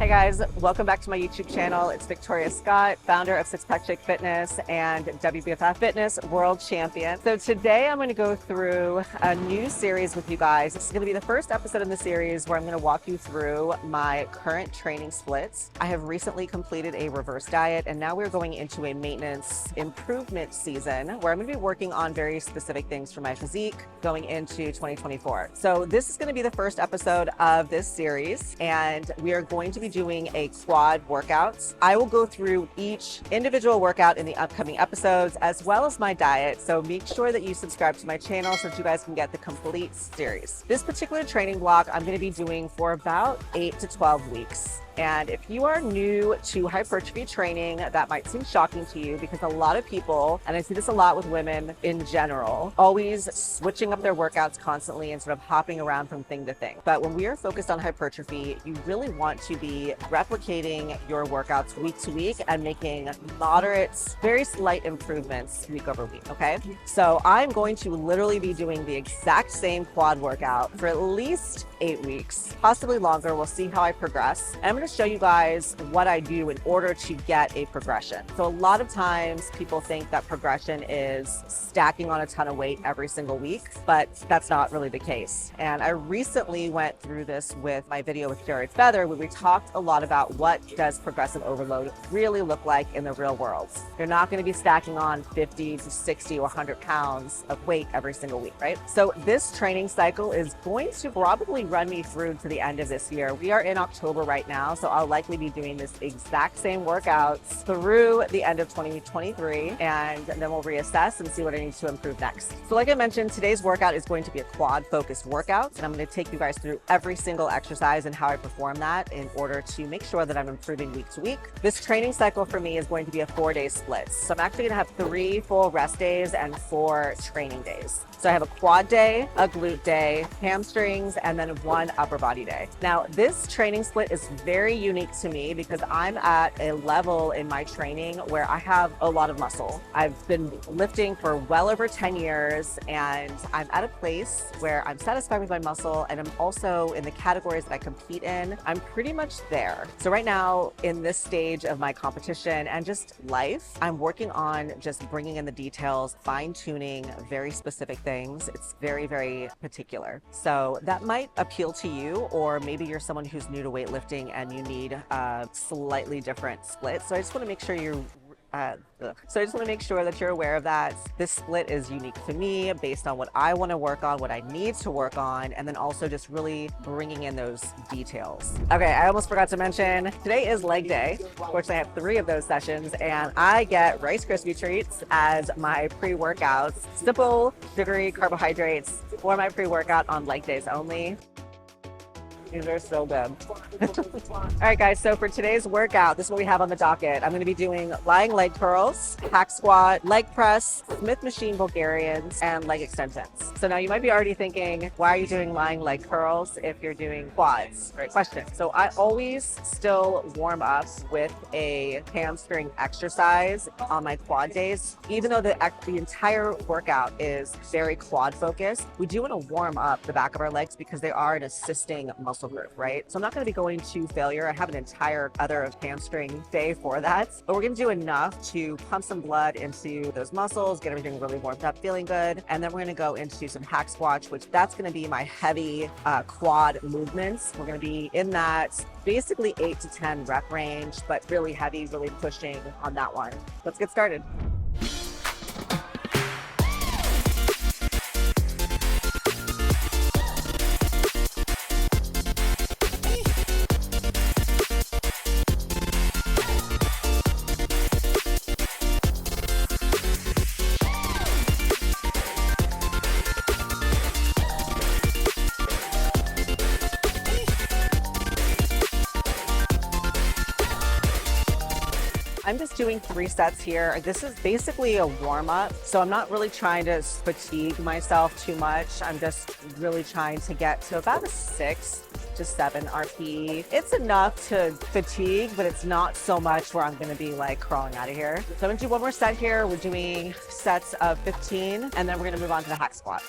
Hey guys, welcome back to my YouTube channel. It's Victoria Scott, founder of Six Pack Chick Fitness and WBFF Fitness World Champion. So today I'm going to go through a new series with you guys. This is going to be the first episode in the series where I'm going to walk you through my current training splits. I have recently completed a reverse diet and now we're going into a maintenance improvement season where I'm going to be working on very specific things for my physique going into 2024. So this is going to be the first episode of this series and we are going to be doing a quad workouts. I will go through each individual workout in the upcoming episodes as well as my diet. So make sure that you subscribe to my channel so that you guys can get the complete series. This particular training block I'm going to be doing for about 8 to 12 weeks. And if you are new to hypertrophy training, that might seem shocking to you because a lot of people, and I see this a lot with women in general, always switching up their workouts constantly and sort of hopping around from thing to thing. But when we are focused on hypertrophy, you really want to be replicating your workouts week to week and making moderate, very slight improvements week over week, okay? So I'm going to literally be doing the exact same quad workout for at least 8 weeks, possibly longer. We'll see how I progress. And I'm going to show you guys what I do in order to get a progression. So a lot of times people think that progression is stacking on a ton of weight every single week, but that's not really the case. And I recently went through this with my video with Jared Feather, where we talked a lot about what does progressive overload really look like in the real world. You're not going to be stacking on 50 to 60 or 100 pounds of weight every single week, right? So this training cycle is going to probably run me through to the end of this year. We are in October right now, so I'll likely be doing this exact same workouts through the end of 2023, and then we'll reassess and see what I need to improve next. So like I mentioned, today's workout is going to be a quad focused workout, and I'm going to take you guys through every single exercise and how I perform that in order to make sure that I'm improving week to week. This training cycle for me is going to be a 4-day split. So I'm actually going to have 3 full rest days and 4 training days. So I have a quad day, a glute day, hamstrings, and then 1 upper body day. Now, this training split is very unique to me because I'm at a level in my training where I have a lot of muscle. I've been lifting for well over 10 years, and I'm at a place where I'm satisfied with my muscle, and I'm also in the categories that I compete in, I'm pretty much there. So right now, in this stage of my competition and just life, I'm working on just bringing in the details, fine-tuning very specific things. It's very, very particular. So that might appeal to you, or maybe you're someone who's new to weightlifting and you need a slightly different split. So I just want to make sure that you're aware of that. This split is unique to me based on what I want to work on, what I need to work on, and then also just really bringing in those details. Okay, I almost forgot to mention, today is leg day. Fortunately, I have 3 of those sessions, and I get Rice Krispie treats as my pre-workouts. Simple, sugary carbohydrates for my pre-workout on leg days only. These are so good. All right, guys, so for today's workout, this is what we have on the docket. I'm going to be doing lying leg curls, hack squat, leg press, Smith machine Bulgarians, and leg extensions. So now you might be already thinking, why are you doing lying leg curls if you're doing quads? Great question. So I always still warm up with a hamstring exercise on my quad days. Even though the entire workout is very quad focused, we do want to warm up the back of our legs because they are an assisting muscle group, right? So I'm not going to be going to failure. I have an entire other hamstring day for that, but we're going to do enough to pump some blood into those muscles, get everything really warmed up, feeling good. And then we're going to go into some hack squats, which that's going to be my heavy quad movements. We're going to be in that basically 8 to 10 rep range, but really heavy, really pushing on that one. Let's get started. I'm just doing 3 sets here. This is basically a warm-up, so I'm not really trying to fatigue myself too much. I'm just really trying to get to about a 6 to 7 RP. It's enough to fatigue, but it's not so much where I'm gonna be like crawling out of here. So I'm gonna do 1 more set here. We're doing sets of 15, and then we're gonna move on to the hack squat.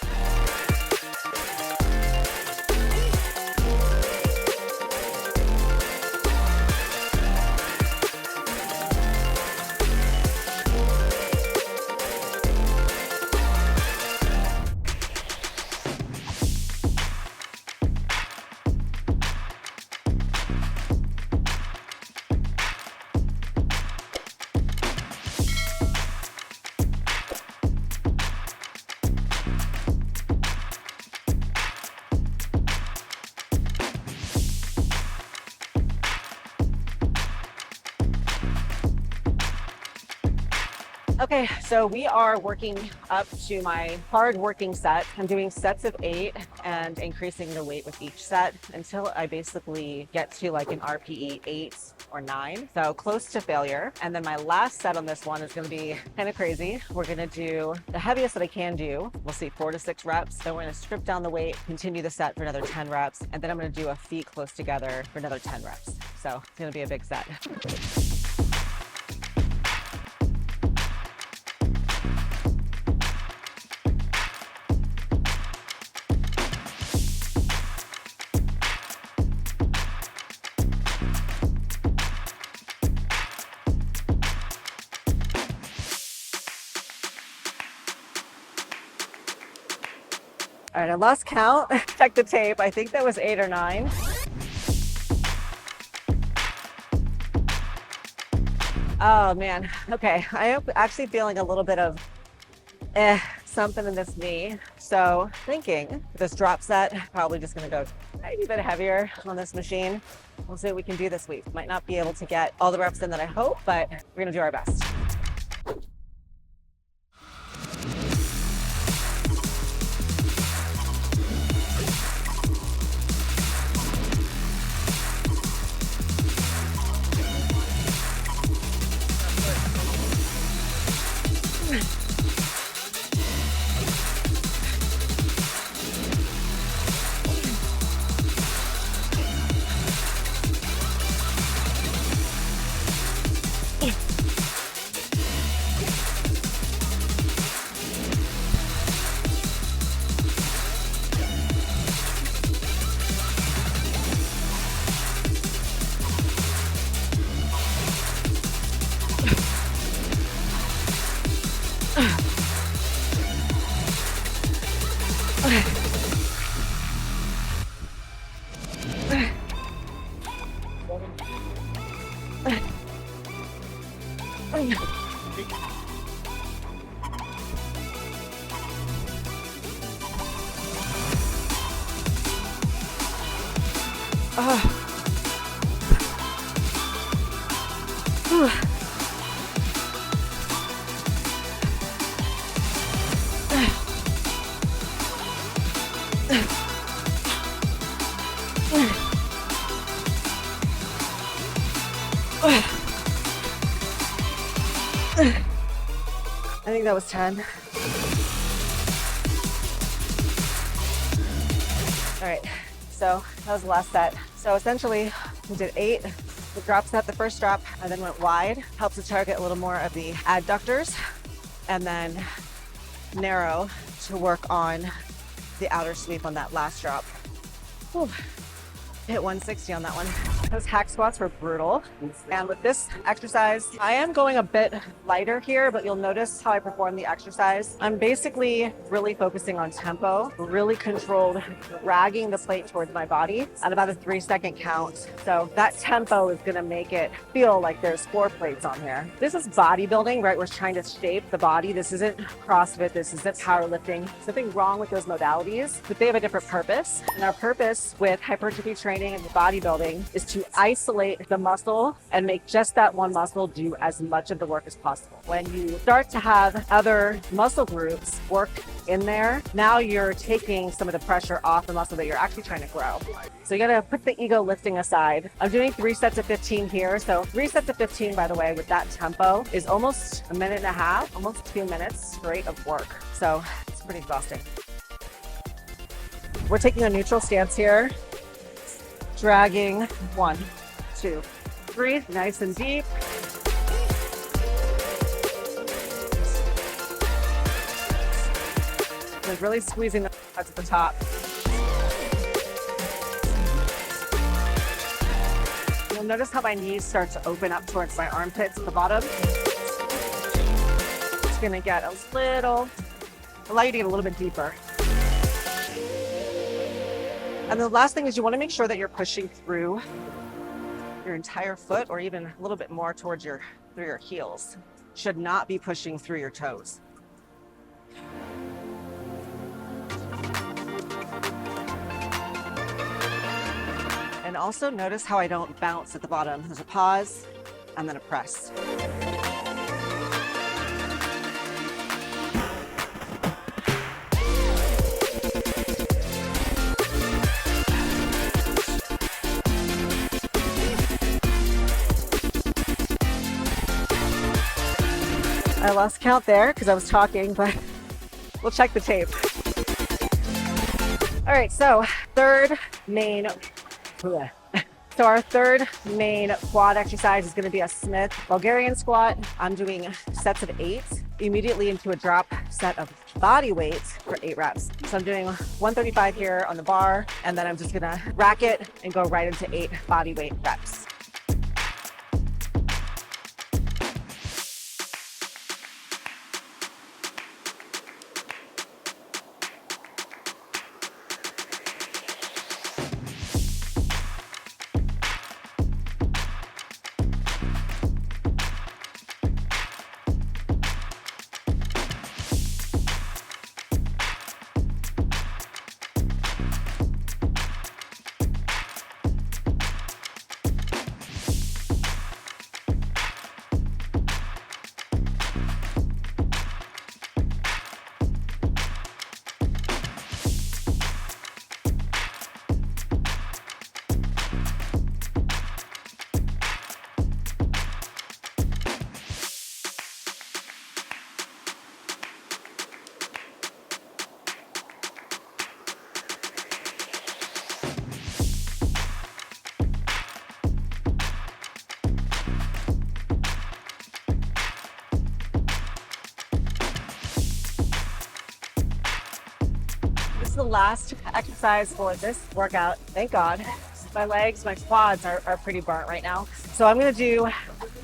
Okay, so we are working up to my hard working set. I'm doing sets of 8 and increasing the weight with each set until I basically get to like an RPE 8 or 9. So close to failure. And then my last set on this one is going to be kind of crazy. We're going to do the heaviest that I can do. We'll see 4 to 6 reps. Then we're going to strip down the weight, continue the set for another 10 reps. And then I'm going to do a feet close together for another 10 reps. So it's going to be a big set. All right, I lost count. Check the tape. I think that was 8 or 9. Oh man. Okay, I am actually feeling a little bit of something in this knee. So thinking this drop set, probably just gonna go a tiny bit heavier on this machine. We'll see what we can do this week. Might not be able to get all the reps in that I hope, but we're gonna do our best. I think that was 10. All right, so that was the last set. So essentially we did 8, the drop set, the first drop, and then went wide. Helps to target a little more of the adductors, and then narrow to work on the outer sweep on that last drop. Whew. Hit 160 on that one. Those hack squats were brutal. And with this exercise, I am going a bit lighter here, but you'll notice how I perform the exercise. I'm basically really focusing on tempo, really controlled, dragging the plate towards my body at about a 3-second count. So that tempo is gonna make it feel like there's 4 plates on here. This is bodybuilding, right? We're trying to shape the body. This isn't CrossFit, this isn't powerlifting. Something wrong with those modalities, but they have a different purpose. And our purpose with hypertrophy training and bodybuilding is to isolate the muscle and make just that one muscle do as much of the work as possible. When you start to have other muscle groups work in there, now you're taking some of the pressure off the muscle that you're actually trying to grow. So you gotta put the ego lifting aside. I'm doing 3 sets of 15 here. So 3 sets of 15, by the way, with that tempo is almost a minute and a half, almost 2 minutes straight of work. So it's pretty exhausting. We're taking a neutral stance here. Dragging 1, 2, 3, nice and deep. Like really squeezing the at the top. You'll notice how my knees start to open up towards my armpits at the bottom. It's gonna get allow you to get a little bit deeper. And the last thing is you want to make sure that you're pushing through your entire foot, or even a little bit more towards through your heels. Should not be pushing through your toes. And also notice how I don't bounce at the bottom. There's a pause and then a press. I lost count there because I was talking, but we'll check the tape. All right, so our third main quad exercise is going to be a Smith Bulgarian squat. I'm doing sets of 8 immediately into a drop set of body weight for 8 reps. So I'm doing 135 here on the bar, and then I'm just going to rack it and go right into 8 body weight reps. The last exercise for this workout. Thank God. My legs, my quads are pretty burnt right now. So I'm going to do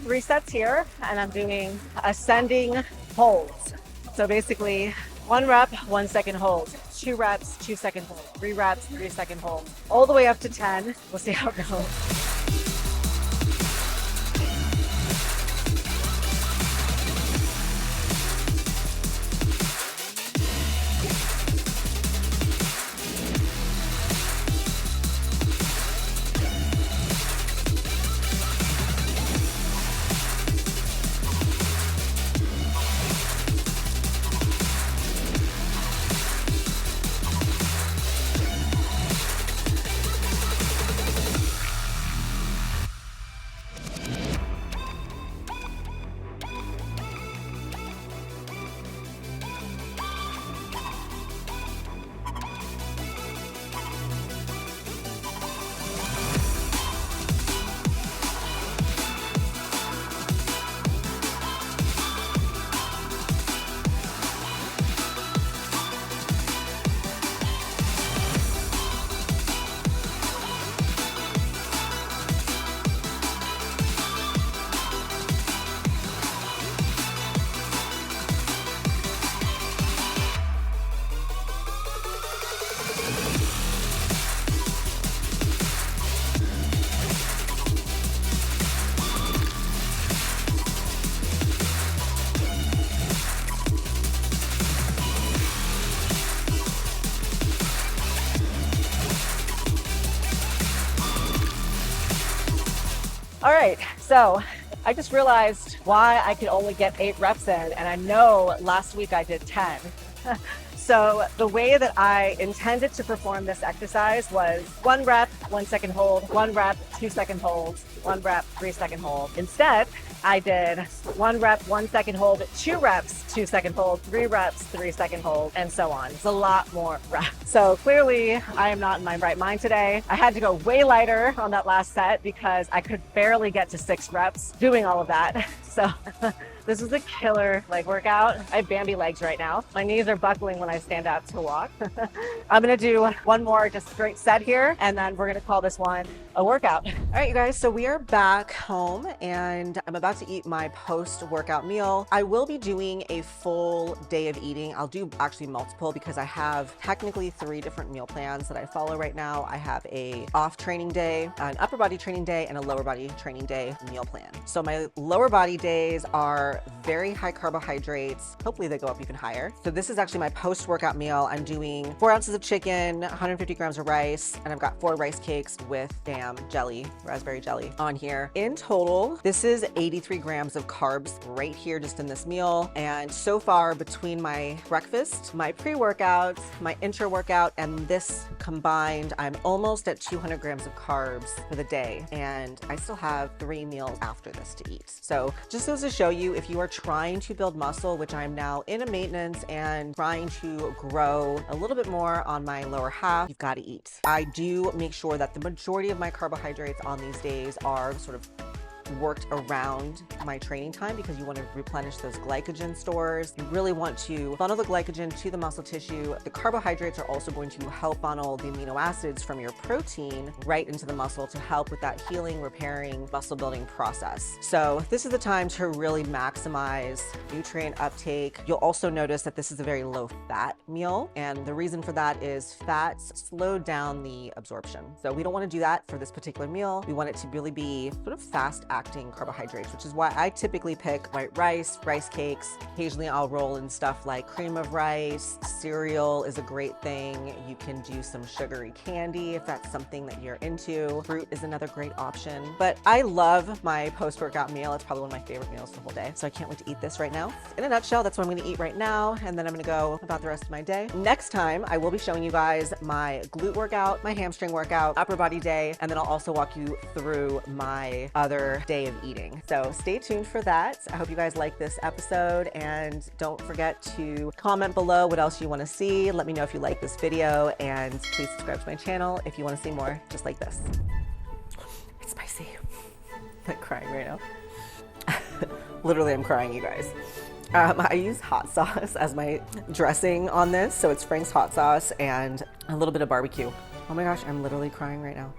3 sets here, and I'm doing ascending holds. So basically 1 rep, 1 second hold, 2 reps, 2 second hold, 3 reps, 3 second hold, all the way up to 10. We'll see how it goes. All right, so I just realized why I could only get 8 reps in, and I know last week I did 10. So the way that I intended to perform this exercise was 1 rep, 1 second hold, 1 rep, 2 second hold, 1 rep, 3 second hold. Instead, I did 1 rep, 1 second hold, 2 reps, 2 second hold, 3 reps, 3 second hold, and so on. It's a lot more reps. So clearly I am not in my right mind today. I had to go way lighter on that last set because I could barely get to 6 reps doing all of that. So this is a killer leg workout. I have Bambi legs right now. My knees are buckling when I stand up to walk. I'm gonna do one more just straight set here, and then we're gonna call this one a workout. All right, you guys, so we are back home and I'm about to eat my post-workout meal. I will be doing a full day of eating. I'll do actually multiple because I have technically 3 different meal plans that I follow right now. I have a off training day, an upper body training day, and a lower body training day meal plan. So my lower body days are very high carbohydrates. Hopefully they go up even higher. So this is actually my post-workout meal. I'm doing 4 ounces of chicken, 150 grams of rice, and I've got 4 rice cakes with jelly, raspberry jelly on here. In total, this is 83 grams of carbs right here just in this meal. And so far between my breakfast, my pre-workout, my intra-workout, and this combined, I'm almost at 200 grams of carbs for the day. And I still have 3 meals after this to eat. So just goes to show you, if if you are trying to build muscle, which I'm now in a maintenance and trying to grow a little bit more on my lower half, you've got to eat. I do make sure that the majority of my carbohydrates on these days are sort of worked around my training time, because you want to replenish those glycogen stores. You really want to funnel the glycogen to the muscle tissue. The carbohydrates are also going to help funnel the amino acids from your protein right into the muscle to help with that healing, repairing, muscle building process. So this is the time to really maximize nutrient uptake. You'll also notice that this is a very low fat meal. And the reason for that is fats slow down the absorption. So we don't want to do that for this particular meal. We want it to really be sort of fast acting carbohydrates, which is why I typically pick white rice, rice cakes. Occasionally I'll roll in stuff like cream of rice. Cereal is a great thing. You can do some sugary candy if that's something that you're into. Fruit is another great option. But I love my post-workout meal. It's probably one of my favorite meals for the whole day. So I can't wait to eat this right now. In a nutshell, that's what I'm going to eat right now. And then I'm going to go about the rest of my day. Next time, I will be showing you guys my glute workout, my hamstring workout, upper body day, and then I'll also walk you through my other day of eating. So stay tuned for that. I hope you guys like this episode, and don't forget to comment below what else you want to see. Let me know if you like this video, and please subscribe to my channel if you want to see more just like this. It's spicy. I'm crying right now. Literally, I'm crying, you guys. I use hot sauce as my dressing on this. So it's Frank's hot sauce and a little bit of barbecue. Oh my gosh, I'm literally crying right now.